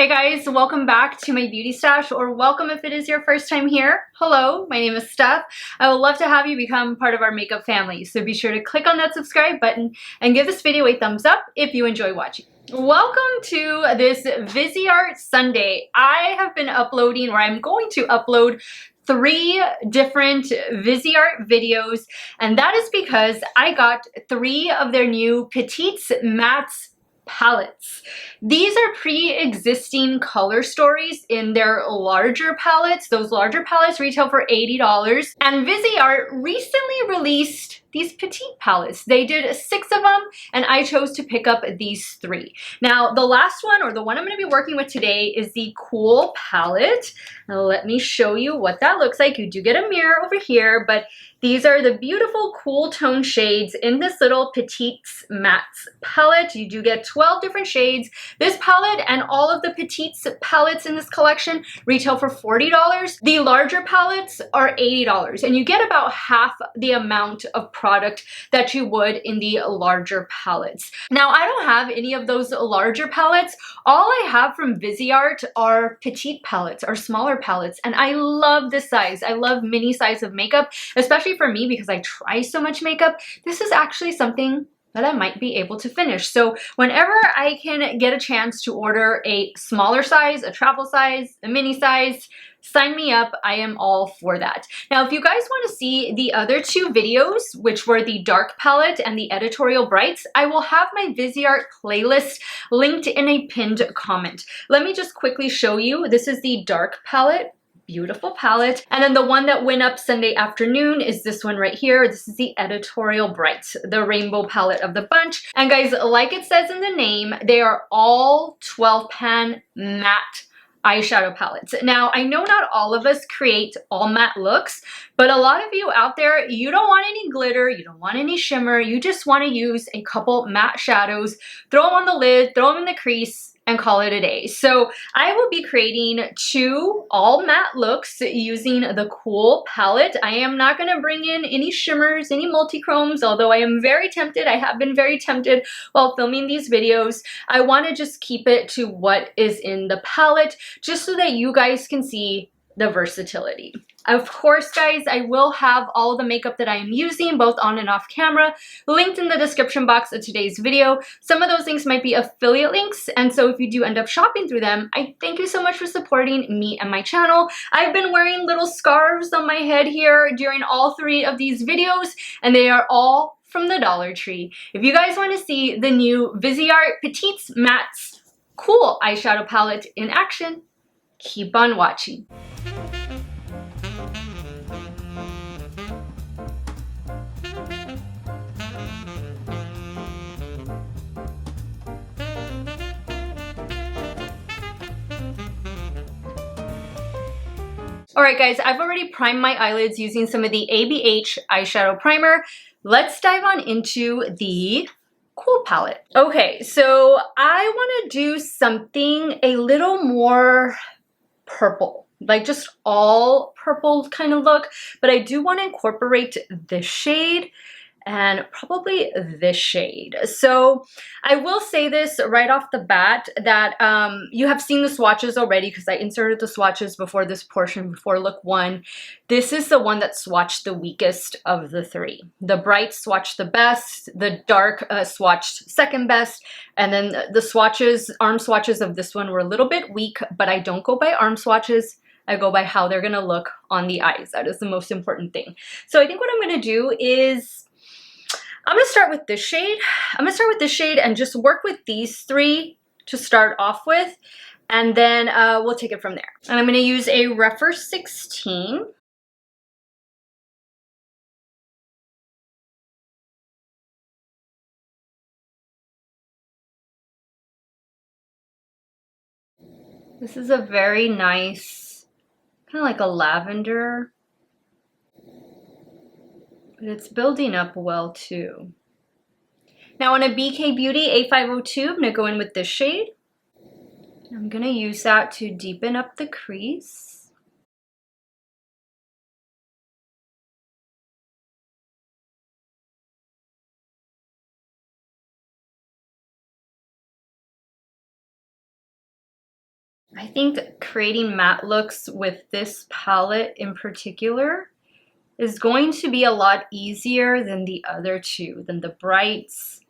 Hey guys, welcome back to my beauty stash, or welcome if it is your first time here. Hello, my name is Steff. I would love to have you become part of our makeup family, so be sure to click on that subscribe button and give this video a thumbs up if you enjoy watching. Welcome to this VISEART Sunday. I have been uploading, or I'm going to upload 3 different VISEART videos, and that is because I got 3 of their new Petites Mattes palettes. These are pre-existing color stories in their larger palettes. Those larger palettes retail for $80, and VISEART recently released these petite palettes. They did 6 of them, and I chose to pick up these 3. Now, the last one, or the one I'm going to be working with today, is the Cool palette. Now, let me show you what that looks like. You do get a mirror over here, but these are the beautiful cool tone shades in this little Petites Mattes palette. You do get 12 different shades. This palette and all of the Petites palettes in this collection retail for $40. The larger palettes are $80, and you get about half the amount of product that you would in the larger palettes. Now, I don't have any of those larger palettes. All I have from VISEART are petite palettes, or smaller palettes, and I love this size. I love mini size of makeup, especially for me because I try so much makeup. This is actually something that I might be able to finish. So whenever I can get a chance to order a smaller size, a travel size, a mini size, sign me up. I am all for that. Now, if you guys want to see the other 2 videos, which were the dark palette and the editorial brights, I will have my VISEART playlist linked in a pinned comment. Let me just quickly show you. This is the dark palette. Beautiful palette. And then the one that went up Sunday afternoon is this one right here. This is the editorial brights, the rainbow palette of the bunch. And guys, like it says in the name, they are all 12 pan matte eyeshadow palettes. Now, I know not all of us create all matte looks, but a lot of you out there, you don't want any glitter, you don't want any shimmer, you just want to use a couple matte shadows, throw them on the lid, throw them in the crease, and call it a day. So I will be creating 2 all matte looks using the Cool palette. I am not going to bring in any shimmers, any multi-chromes, although I am very tempted. I have been very tempted while filming these videos. I want to just keep it to what is in the palette, just so that you guys can see the versatility. Of course, guys, I will have all of the makeup that I am using, both on and off camera, linked in the description box of today's video. Some of those links might be affiliate links, and so if you do end up shopping through them, I thank you so much for supporting me and my channel. I've been wearing little scarves on my head here during all 3 of these videos, and they are all from the Dollar Tree. If you guys want to see the new VISEART Petites Mattes Cool eyeshadow palette in action, keep on watching. Alright guys, I've already primed my eyelids using some of the ABH eyeshadow primer. Let's dive on into the Cool palette. Okay, so I want to do something a little more purple, like just all purple kind of look, but I do want to incorporate this shade and probably this shade. So I will say this right off the bat that you have seen the swatches already because I inserted the swatches before this portion, before look 1. This is the one that swatched the weakest of the 3. The bright swatched the best, the dark swatched second best, and then the swatches, arm swatches of this one were a little bit weak, but I don't go by arm swatches. I go by how they're gonna look on the eyes. That is the most important thing. So I think what I'm gonna do is I'm going to start with this shade. I'm going to start with this shade and just work with these 3 to start off with, and then we'll take it from there. And I'm going to use a Rephr 16. This is a very nice, kind of like a lavender. But it's building up well too. Now on a BK Beauty A502, I'm going to go in with this shade. I'm going to use that to deepen up the crease. I think creating matte looks with this palette in particular is going to be a lot easier than the other two, than the brights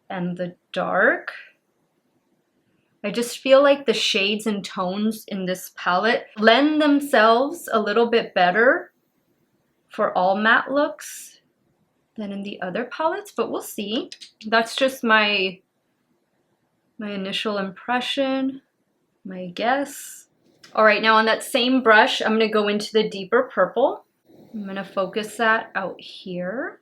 and the dark. I just feel like the shades and tones in this palette lend themselves a little bit better for all matte looks than in the other palettes, but we'll see. That's just my initial impression, my guess. All right, now on that same brush, I'm gonna go into the deeper purple. I'm gonna focus that out here.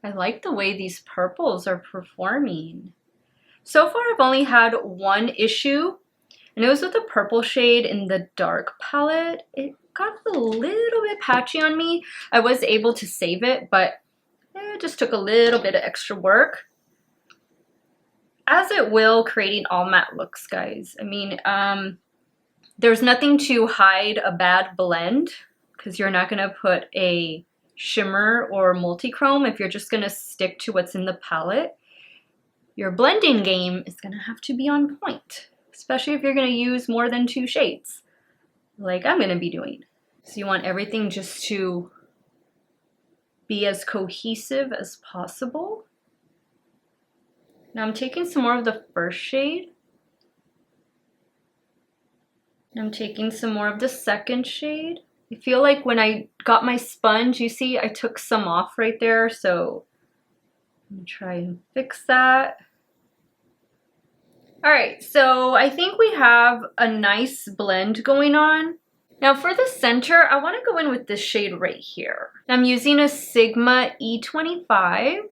I like the way these purples are performing. So far, I've only had one issue, and it was with the purple shade in the dark palette. It got a little bit patchy on me. I was able to save it, but it just took a little bit of extra work. As it will, creating all matte looks, guys. I mean, there's nothing to hide a bad blend, because you're not gonna put a shimmer or multi-chrome if you're just gonna stick to what's in the palette. Your blending game is gonna have to be on point, especially if you're gonna use more than 2 shades, like I'm gonna be doing. So you want everything just to be as cohesive as possible. Now I'm taking some more of the first shade. I'm taking some more of the second shade. I feel like when I got my sponge, you see I took some off right there, so I'm gonna try and fix that. All right, so I think we have a nice blend going on. Now for the center, I wanna go in with this shade right here. I'm using a Sigma E25.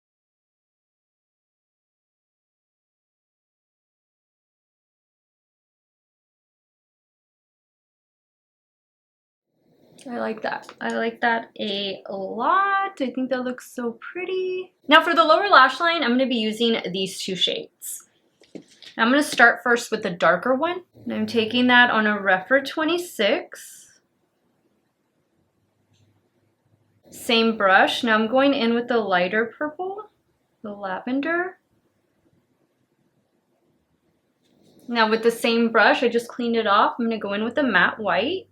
I like that. I like that a lot. I think that looks so pretty. Now for the lower lash line, I'm gonna be using these 2 shades. I'm gonna start first with the darker one. And I'm taking that on a Refer 26. Same brush. Now I'm going in with the lighter purple, the lavender. Now with the same brush, I just cleaned it off. I'm gonna go in with the matte white.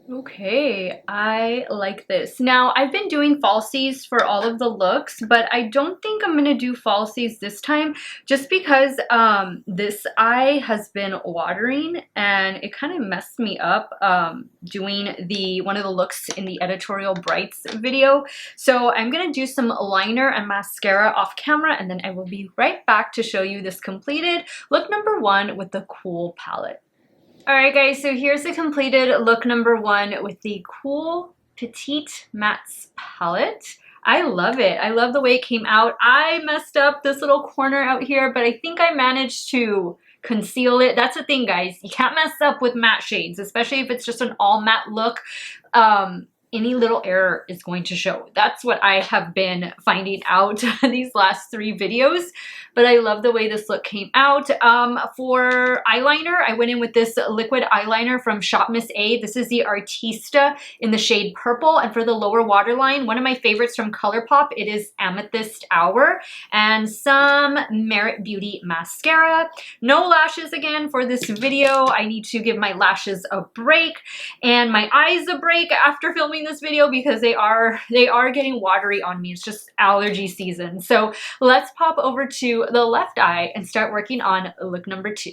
Okay, I like this. Now, I've been doing falsies for all of the looks, but I don't think I'm gonna do falsies this time just because this eye has been watering and it kind of messed me up doing one of the looks in the editorial brights video. So I'm gonna do some liner and mascara off camera, and then I will be right back to show you this completed look number 1 with the Cool palette. Alright guys, so here's the completed look number 1 with the Cool Petite Mattes palette. I love it. I love the way it came out. I messed up this little corner out here, but I think I managed to conceal it. That's the thing, guys. You can't mess up with matte shades, especially if it's just an all matte look. Any little error is going to show. That's what I have been finding out these last 3 videos, but I love the way this look came out. For eyeliner, I went in with this liquid eyeliner from Shop Miss A. This is the Artista in the shade purple, and for the lower waterline, one of my favorites from ColourPop, it is Amethyst Hour, and some Merit Beauty mascara. No lashes again for this video. I need to give my lashes a break and my eyes a break after filming this video because they are getting watery on me. It's just allergy season. So let's pop over to the left eye and start working on look number 2.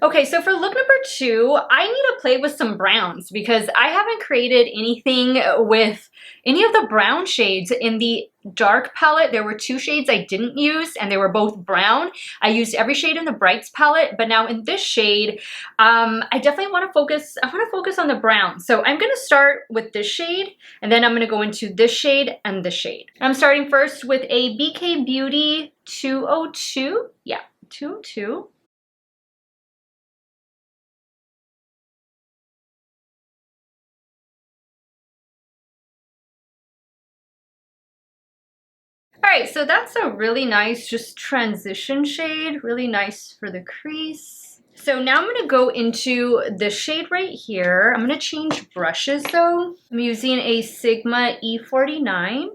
Okay, so for look number 2, I need to play with some browns because I haven't created anything with any of the brown shades in the dark palette. There were 2 shades I didn't use and they were both brown. I used every shade in the brights palette, but now in this shade, I definitely want to focus on the brown. So I'm going to start with this shade and then I'm going to go into this shade and this shade. I'm starting first with a BK Beauty 202. Yeah, 202. All right, so that's a really nice just transition shade, really nice for the crease. So now I'm going to go into the shade right here. I'm going to change brushes though. I'm using a Sigma E49.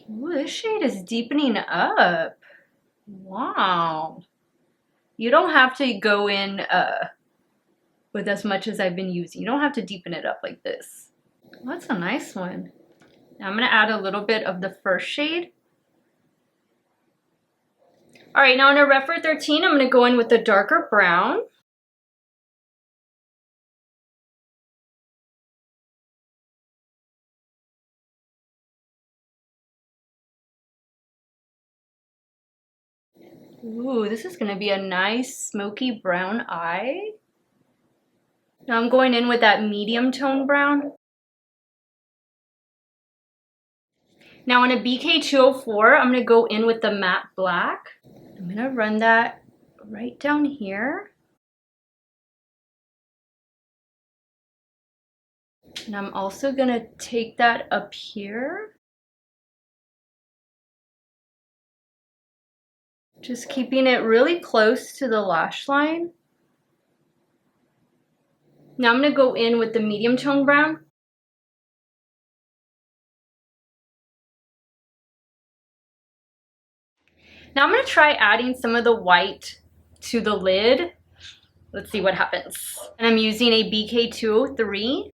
Ooh, this shade is deepening up. Wow. You don't have to go in with as much as I've been using. You don't have to deepen it up like this. That's a nice one. Now I'm going to add a little bit of the first shade. All right, now in a Refer 13, I'm going to go in with the darker brown. Ooh, this is going to be a nice smoky brown eye. Now I'm going in with that medium tone brown. Now on a BK204, I'm going to go in with the matte black. I'm going to run that right down here. And I'm also going to take that up here. Just keeping it really close to the lash line. Now I'm going to go in with the medium tone brown. Now I'm going to try adding some of the white to the lid. Let's see what happens. And I'm using a BK203.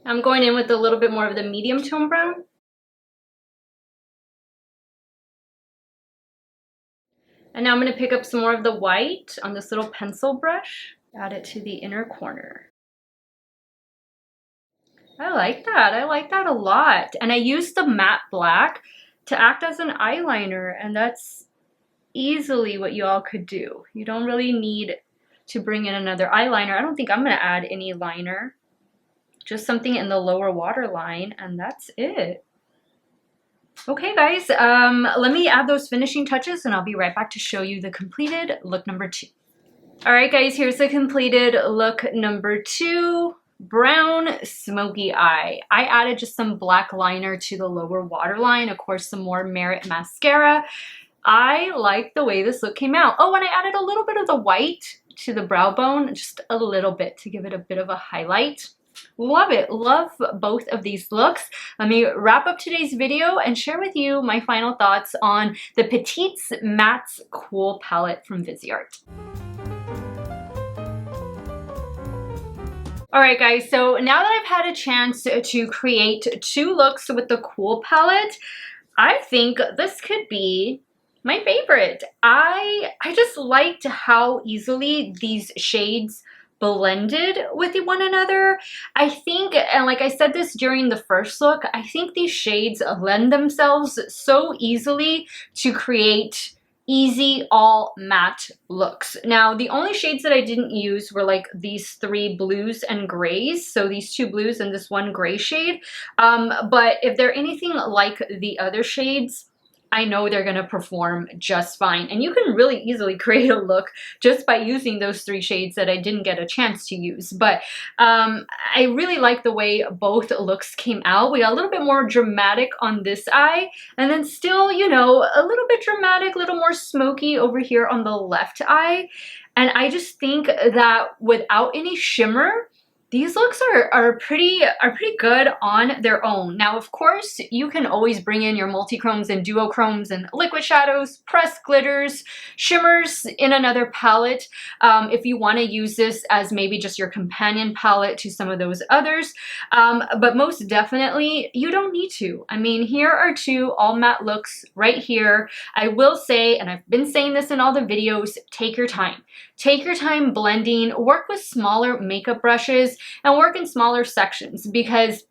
I'm going in with a little bit more of the medium tone brown. And now I'm going to pick up some more of the white on this little pencil brush. Add it to the inner corner. I like that. I like that a lot. And I used the matte black to act as an eyeliner, and that's easily what you all could do. You don't really need to bring in another eyeliner. I don't think I'm going to add any liner. Just something in the lower waterline, and that's it. Okay guys, let me add those finishing touches and I'll be right back to show you the completed look number 2. All right guys, here's the completed look number 2. Brown smoky eye. I added just some black liner to the lower waterline, of course some more Merit mascara. I like the way this look came out. Oh, and I added a little bit of the white to the brow bone, just a little bit to give it a bit of a highlight. Love it. Love both of these looks. Let me wrap up today's video and share with you my final thoughts on the Petites Mattes Cool Palette from VISEART. Alright guys, so now that I've had a chance to create 2 looks with the Cool Palette, I think this could be my favorite. I just liked how easily these shades blended with one another. I think, and like I said this during the first look, I think these shades lend themselves so easily to create easy all matte looks. Now the only shades that I didn't use were like these 3 blues and grays, so these 2 blues and this 1 gray shade, but if they're anything like the other shades, I know they're going to perform just fine. And you can really easily create a look just by using those 3 shades that I didn't get a chance to use. But I really like the way both looks came out. We got a little bit more dramatic on this eye, and then still, you know, a little bit dramatic, a little more smoky over here on the left eye. And I just think that without any shimmer, these looks are pretty good on their own. Now, of course, you can always bring in your multi-chromes and duochromes and liquid shadows, pressed glitters, shimmers in another palette if you want to use this as maybe just your companion palette to some of those others. But most definitely, you don't need to. I mean, here are 2 all matte looks right here. I will say, and I've been saying this in all the videos, take your time. Take your time blending, work with smaller makeup brushes, and work in smaller sections, because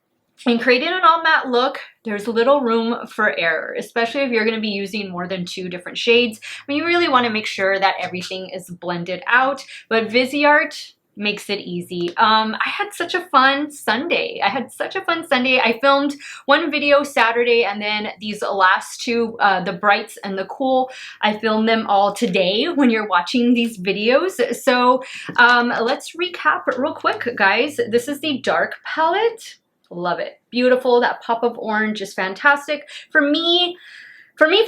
in creating an all matte look, there's little room for error, especially if you're going to be using more than 2 different shades. I mean, you really want to make sure that everything is blended out, but VISEART, makes it easy. I had such a fun Sunday. I filmed one video Saturday, and then these last two, the brights and the cool, I filmed them all today when you're watching these videos. So let's recap real quick, guys. This is the dark palette. Love it. Beautiful. That pop of orange is fantastic. For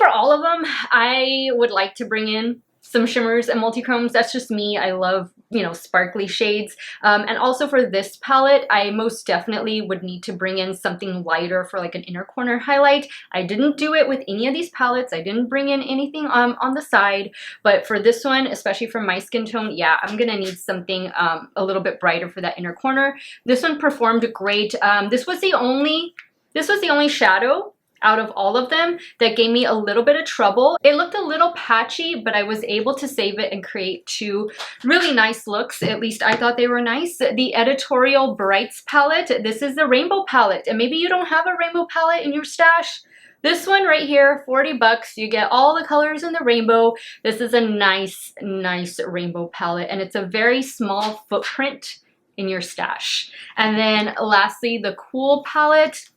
all of them, I would like to bring in some shimmers and multi-chromes. That's just me. I love, you know, sparkly shades. And also for this palette, I most definitely would need to bring in something lighter for like an inner corner highlight. I didn't do it with any of these palettes. I didn't bring in anything on the side, but for this one, especially for my skin tone, yeah, I'm gonna need something a little bit brighter for that inner corner. This one performed great. This was the only shadow out of all of them that gave me a little bit of trouble. It looked a little patchy, but I was able to save it and create two really nice looks. At least I thought they were nice. The Editorial Brights palette, this is the rainbow palette, and maybe you don't have a rainbow palette in your stash. This one right here, 40 bucks. You get all the colors in the rainbow. This is a nice rainbow palette, and it's a very small footprint in your stash. And then lastly, the Cool palette.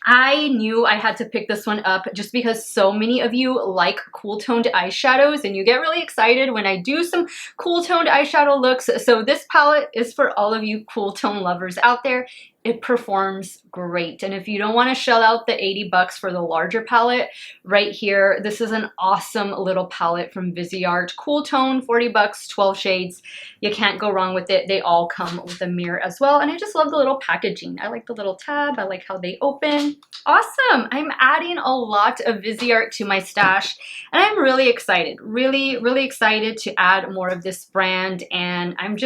I knew I had to pick this one up just because so many of you like cool toned eyeshadows, and you get really excited when I do some cool toned eyeshadow looks. So this palette is for all of you cool tone lovers out there. It performs great. And if you don't want to shell out the 80 bucks for the larger palette, right here, this is an awesome little palette from VISEART. Cool tone, 40 bucks, 12 shades. You can't go wrong with it. They all come with a mirror as well. And I just love the little packaging. I like the little tab. I like how they open. Awesome. I'm adding a lot of VISEART to my stash, and I'm really excited. Really excited to add more of this brand, and I'm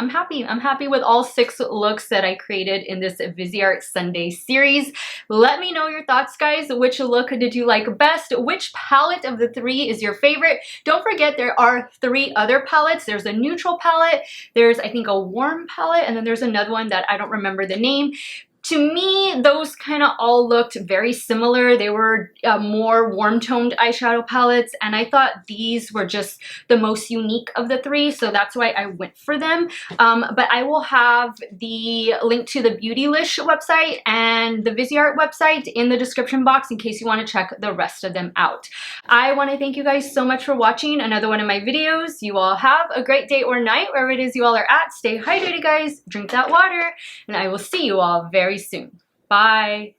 happy. I'm happy with all 6 looks that I created in this VISEART Sunday series. Let me know your thoughts, guys. Which look did you like best? Which palette of the 3 is your favorite? Don't forget there are 3 other palettes. There's a neutral palette, there's I think a warm palette, and then there's another one that I don't remember the name. To me, those kind of all looked very similar. They were more warm-toned eyeshadow palettes, and I thought these were just the most unique of the 3, so that's why I went for them. But I will have the link to the Beautylish website and the VISEART website in the description box in case you want to check the rest of them out. I want to thank you guys so much for watching another one of my videos. You all have a great day or night, wherever it is you all are at. Stay hydrated, guys. Drink that water, and I will see you all very soon. Bye.